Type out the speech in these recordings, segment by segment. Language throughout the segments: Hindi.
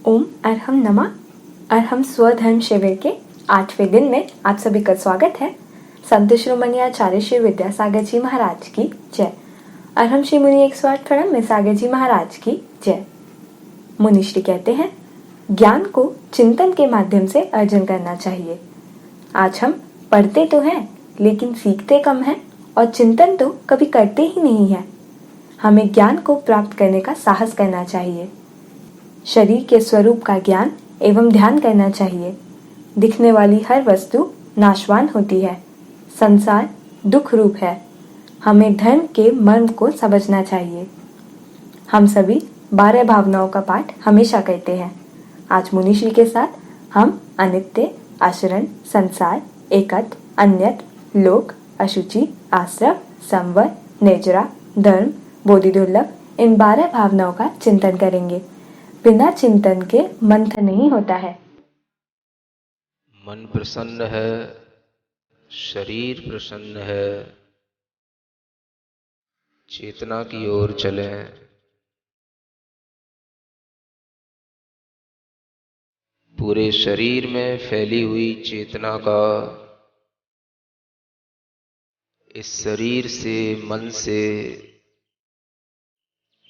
ओम अरहम नमः। अरहम स्वधर्म शिविर के 8वें दिन में आप सभी का स्वागत है। संत शिरोमणि आचार्य श्री विद्यासागर जी महाराज की जय। अरहम श्री मुनि 108 फरम में सागर जी महाराज की जय। मुनिश्री कहते हैं, ज्ञान को चिंतन के माध्यम से अर्जन करना चाहिए। आज हम पढ़ते तो हैं लेकिन सीखते कम हैं और चिंतन तो कभी करते ही नहीं है। हमें ज्ञान को प्राप्त करने का साहस करना चाहिए। शरीर के स्वरूप का ज्ञान एवं ध्यान करना चाहिए। दिखने वाली हर वस्तु नाशवान होती है। संसार दुख रूप है। हमें धर्म के मर्म को समझना चाहिए। हम सभी 12 भावनाओं का पाठ हमेशा करते हैं। आज मुनिश्री के साथ हम अनित्य, आचरण, संसार, एकत्व, अन्यत, लोक, अशुचि, आश्रव, संवर, निर्जरा, धर्म, बोधिदुर्लभ इन 12 भावनाओं का चिंतन करेंगे। बिना चिंतन के मंथन नहीं होता है। मन प्रसन्न है, शरीर प्रसन्न है, चेतना की ओर चलें। पूरे शरीर में फैली हुई चेतना का इस शरीर से, मन से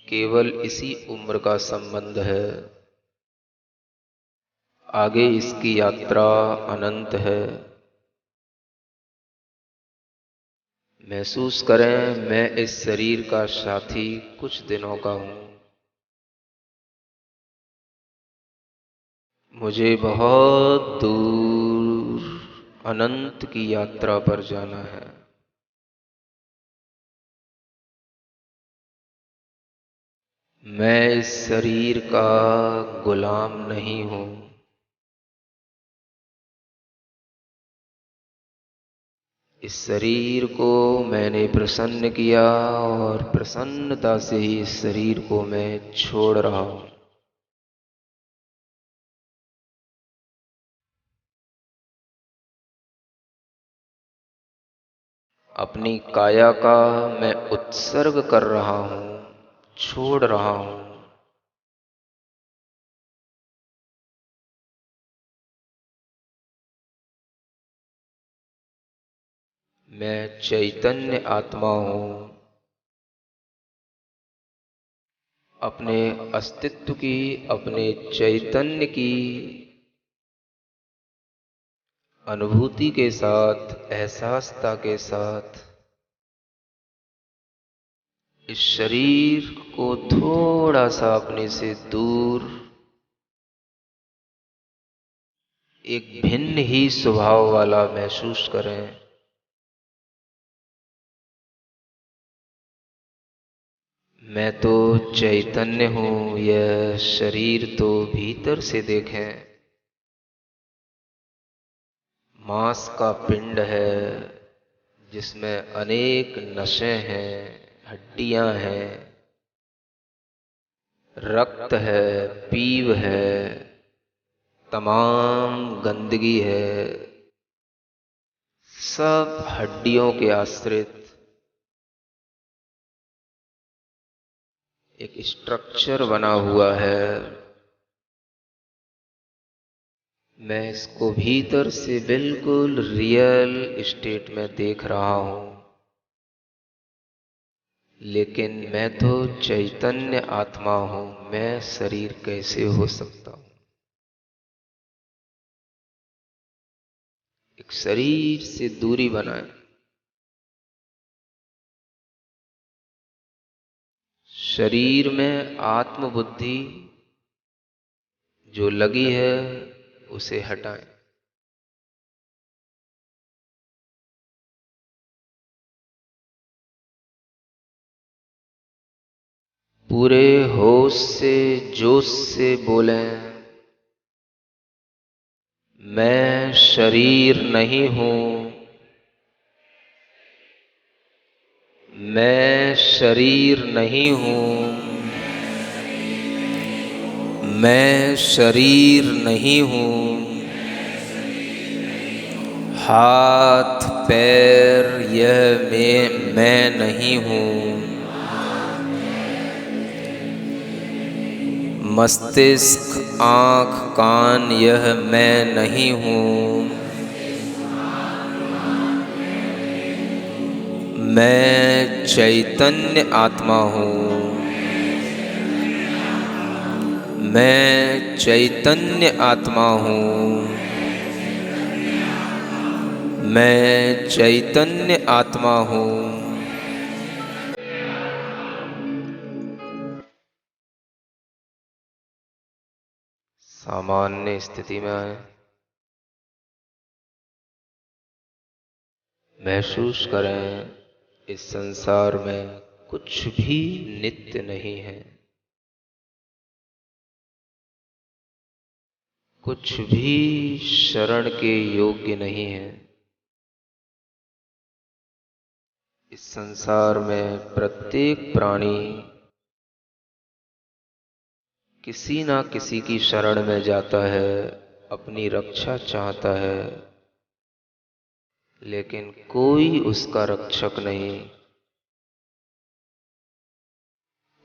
केवल इसी उम्र का संबंध है। आगे इसकी यात्रा अनंत है। महसूस करें, मैं इस शरीर का साथी कुछ दिनों का हूं। मुझे बहुत दूर अनंत की यात्रा पर जाना है। मैं इस शरीर का गुलाम नहीं हूं। इस शरीर को मैंने प्रसन्न किया और प्रसन्नता से ही इस शरीर को मैं छोड़ रहा हूं। अपनी काया का मैं उत्सर्ग कर रहा हूं, छोड़ रहा हूं। मैं चैतन्य आत्मा हूं। अपने अस्तित्व की, अपने चैतन्य की अनुभूति के साथ, एहसासता के साथ इस शरीर को थोड़ा सा अपने से दूर एक भिन्न ही स्वभाव वाला महसूस करें। मैं तो चैतन्य हूं, यह शरीर तो भीतर से देखें मांस का पिंड है जिसमें अनेक नसें हैं, हड्डियां हैं, रक्त है, पीव है, तमाम गंदगी है। सब हड्डियों के आश्रित एक स्ट्रक्चर बना हुआ है। मैं इसको भीतर से बिल्कुल रियल स्टेट में देख रहा हूं, लेकिन मैं तो चैतन्य आत्मा हूं। मैं शरीर कैसे हो सकता हूं? एक शरीर से दूरी बनाए। शरीर में आत्मबुद्धि जो लगी है उसे हटाएं। पूरे होश से, जोश से बोलें, मैं शरीर नहीं हूं। मैं शरीर नहीं हूं। मैं शरीर नहीं हूं। हाथ पैर यह मैं नहीं हूं। मस्तिष्क आँख कान यह मैं नहीं हूँ। मैं चैतन्य आत्मा हूँ। मैं चैतन्य आत्मा हूँ। मैं चैतन्य आत्मा हूँ। सामान्य स्थिति में आए। महसूस करें इस संसार में कुछ भी नित्य नहीं है। कुछ भी शरण के योग्य नहीं है। इस संसार में प्रत्येक प्राणी किसी ना किसी की शरण में जाता है, अपनी रक्षा चाहता है, लेकिन कोई उसका रक्षक नहीं।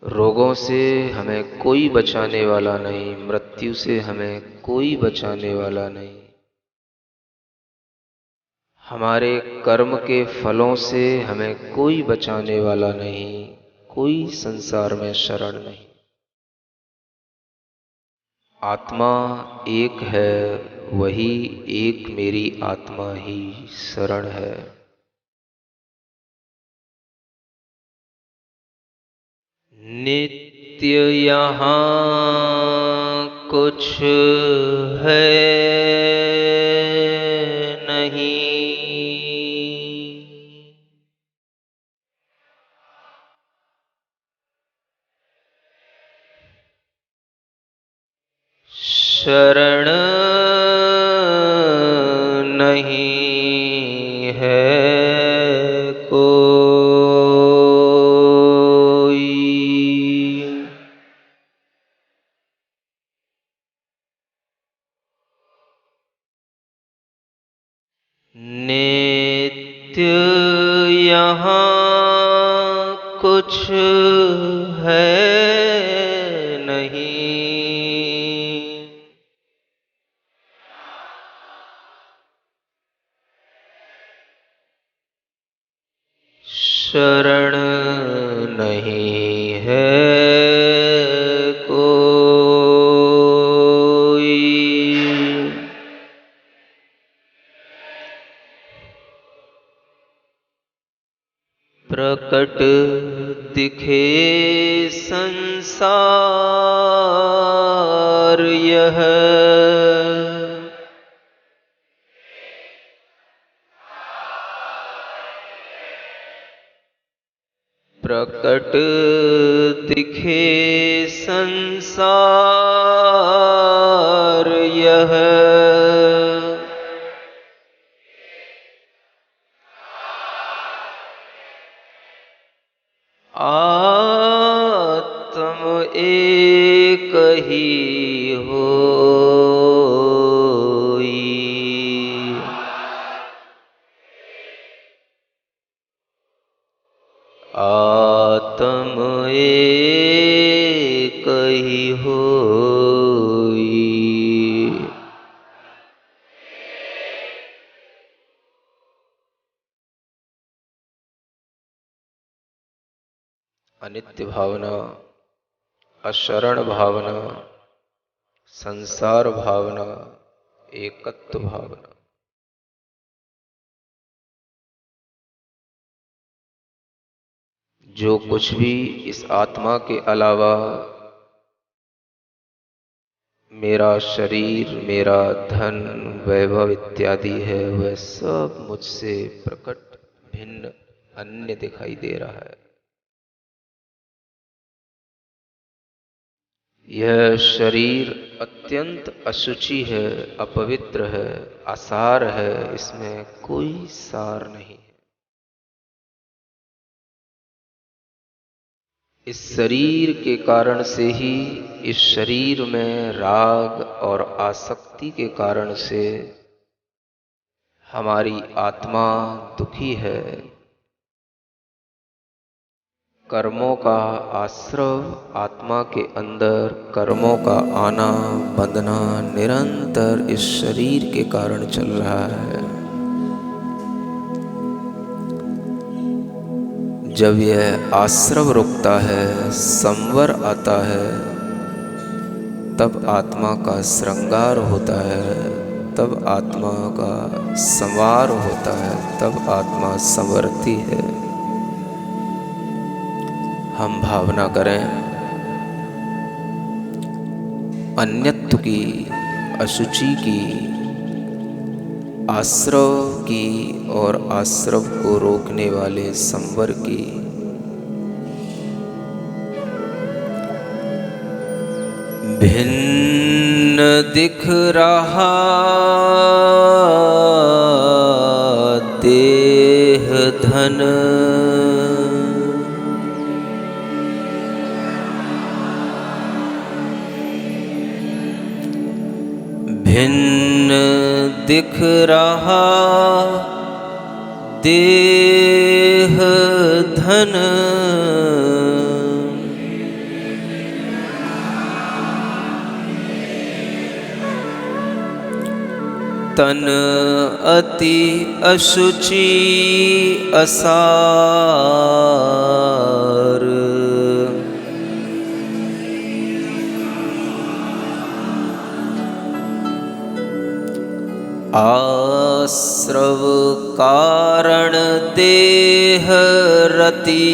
रोगों से हमें कोई बचाने वाला नहीं, मृत्यु से हमें कोई बचाने वाला नहीं। हमारे कर्म के फलों से हमें कोई बचाने वाला नहीं, कोई संसार में शरण नहीं। आत्मा एक है, वही एक मेरी आत्मा ही शरण है। नित्य यहाँ कुछ है नहीं। शरण नहीं है कोई। नित्य यहाँ कुछ है नहीं। शरण नहीं है कोई। प्रकट दिखे संसार यह, प्रकट दिखे संसार यह, आत्म एक ही होई। आत्म एक ही होई। अनित्य भावना, अशरण भावना, संसार भावना, एकत्व भावना, जो कुछ भी इस आत्मा के अलावा मेरा शरीर, मेरा धन, वैभव इत्यादि है, वह सब मुझसे प्रकट भिन्न अन्य दिखाई दे रहा है। यह शरीर अत्यंत अशुचि है, अपवित्र है, असार है, इसमें कोई सार नहीं है। इस शरीर के कारण से ही, इस शरीर में राग और आसक्ति के कारण से हमारी आत्मा दुखी है, कर्मों का आश्रव आत्मा के अंदर कर्मों का आना बंधना निरंतर इस शरीर के कारण चल रहा है। जब यह आश्रव रुकता है, संवर आता है, तब आत्मा का श्रृंगार होता है, तब आत्मा का संवार होता है, तब आत्मा संवरती है। हम भावना करें अन्यत्व की, अशुचि की, आश्रव की और आश्रव को रोकने वाले संवर की। भिन्न दिख रहा देह धन, भिन्न दिख रहा देह धन, तन अति अशुचि असार, आश्रव कारण देह रति,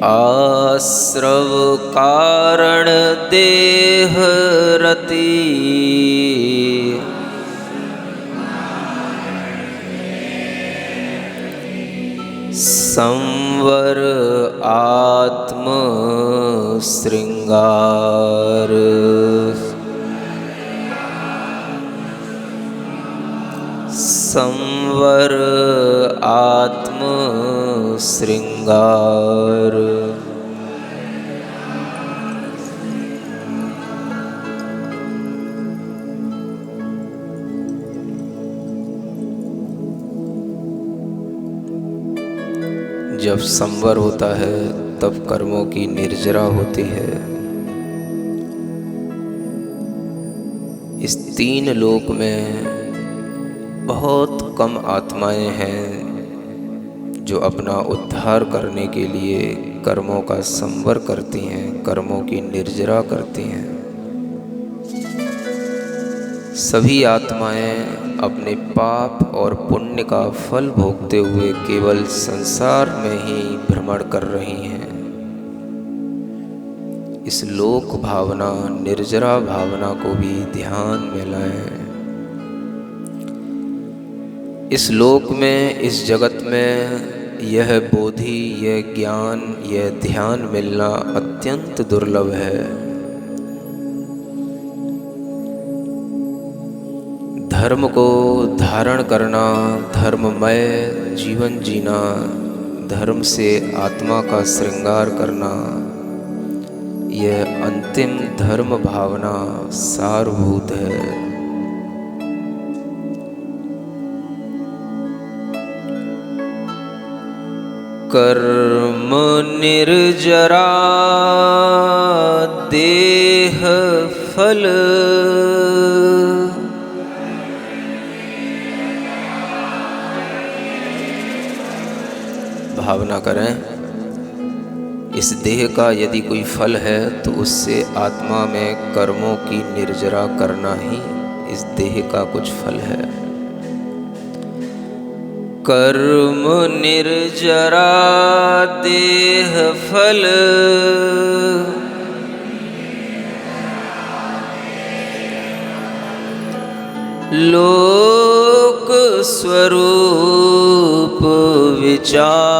आश्रव कारण देह रति, संवर आत्म श्रृंगार, संवर आत्म श्रृंगार। जब संवर होता है तब कर्मों की निर्जरा होती है। इस तीन लोक में बहुत कम आत्माएं हैं जो अपना उद्धार करने के लिए कर्मों का संवर करती हैं, कर्मों की निर्जरा करती हैं। सभी आत्माएं अपने पाप और पुण्य का फल भोगते हुए केवल संसार में ही भ्रमण कर रही हैं। इस लोक भावना, निर्जरा भावना को भी ध्यान में लाएं। इस लोक में, इस जगत में यह बोधि, यह ज्ञान, यह ध्यान मिलना अत्यंत दुर्लभ है। धर्म को धारण करना, धर्ममय जीवन जीना, धर्म से आत्मा का श्रृंगार करना, यह अंतिम धर्म भावना सारभूत है। कर्म निर्जरा देह फल, भावना करें इस देह का यदि कोई फल है तो उससे आत्मा में कर्मों की निर्जरा करना ही इस देह का कुछ फल है। कर्म निर्जरा देह फल, लोक स्वरूप विचार,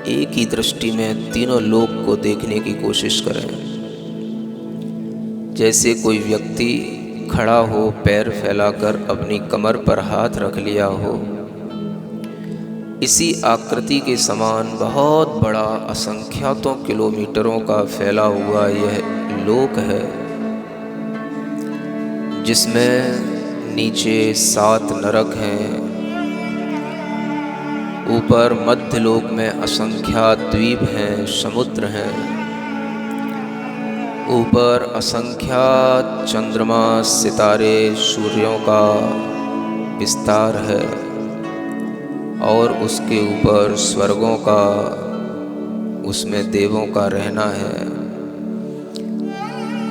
एक ही दृष्टि में तीनों लोक को देखने की कोशिश करें। जैसे कोई व्यक्ति खड़ा हो, पैर फैलाकर अपनी कमर पर हाथ रख लिया हो इसी आकृति के समान बहुत बड़ा असंख्यातों किलोमीटरों का फैला हुआ यह लोक है, जिसमें नीचे 7 नरक हैं, ऊपर मध्यलोक में असंख्यात द्वीप हैं, समुद्र हैं, ऊपर असंख्यात चंद्रमा, सितारे, सूर्यों का विस्तार है, और उसके ऊपर स्वर्गों का, उसमें देवों का रहना है।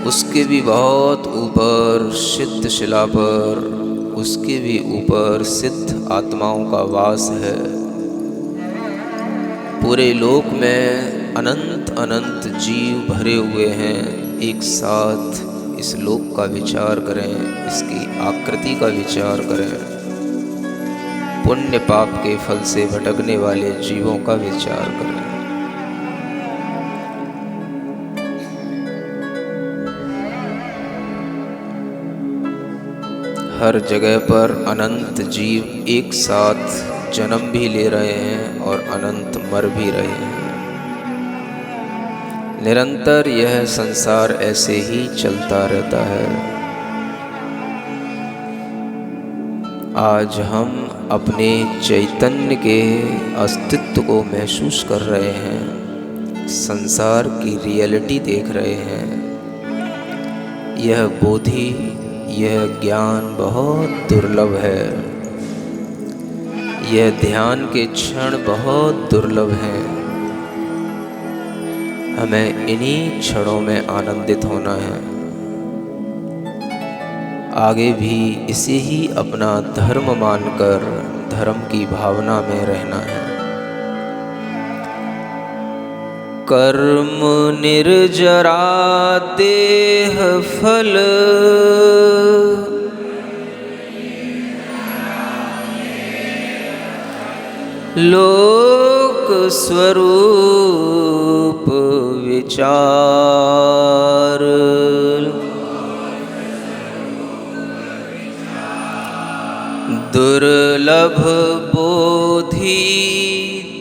उसके भी बहुत ऊपर सिद्ध शिला पर, उसके भी ऊपर सिद्ध आत्माओं का वास है। पूरे लोक में अनंत अनंत जीव भरे हुए हैं। एक साथ इस लोक का विचार करें, इसकी आकृति का विचार करें, पुण्य पाप के फल से भटकने वाले जीवों का विचार करें। हर जगह पर अनंत जीव एक साथ जन्म भी ले रहे हैं और अनंत मर भी रहे हैं। निरंतर यह संसार ऐसे ही चलता रहता है। आज हम अपने चैतन्य के अस्तित्व को महसूस कर रहे हैं, संसार की रियलिटी देख रहे हैं। यह बोधि, यह ज्ञान बहुत दुर्लभ है। यह ध्यान के क्षण बहुत दुर्लभ हैं। हमें इन्हीं क्षणों में आनंदित होना है। आगे भी इसे ही अपना धर्म मानकर धर्म की भावना में रहना है। कर्म निर्जरा देह फल, लोक स्वरूप विचार, दुर्लभ बोधि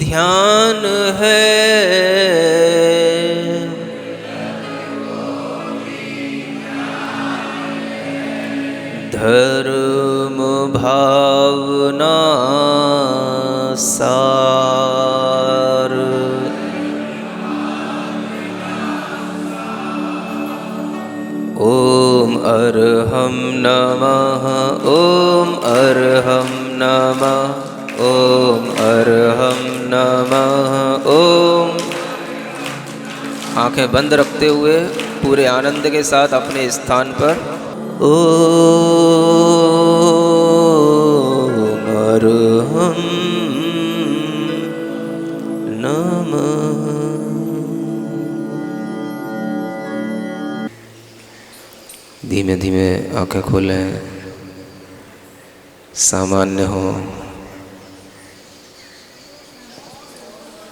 ध्यान है। धर्म भावना सार, ओम अर्हं नमः, ओम अर्हं नमः, ओम अर्हं नमः। ओम। आंखें बंद रखते हुए पूरे आनंद के साथ अपने स्थान पर ओम अर्हं नमः। धीमे धीमे आंखें खोलें, सामान्य हो,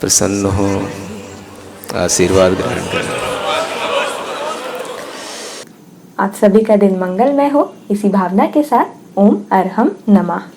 प्रसन्न हो, आशीर्वाद ग्रहण करें। आप सभी का दिन मंगलमय हो। इसी भावना के साथ ओम अर्हं नमः।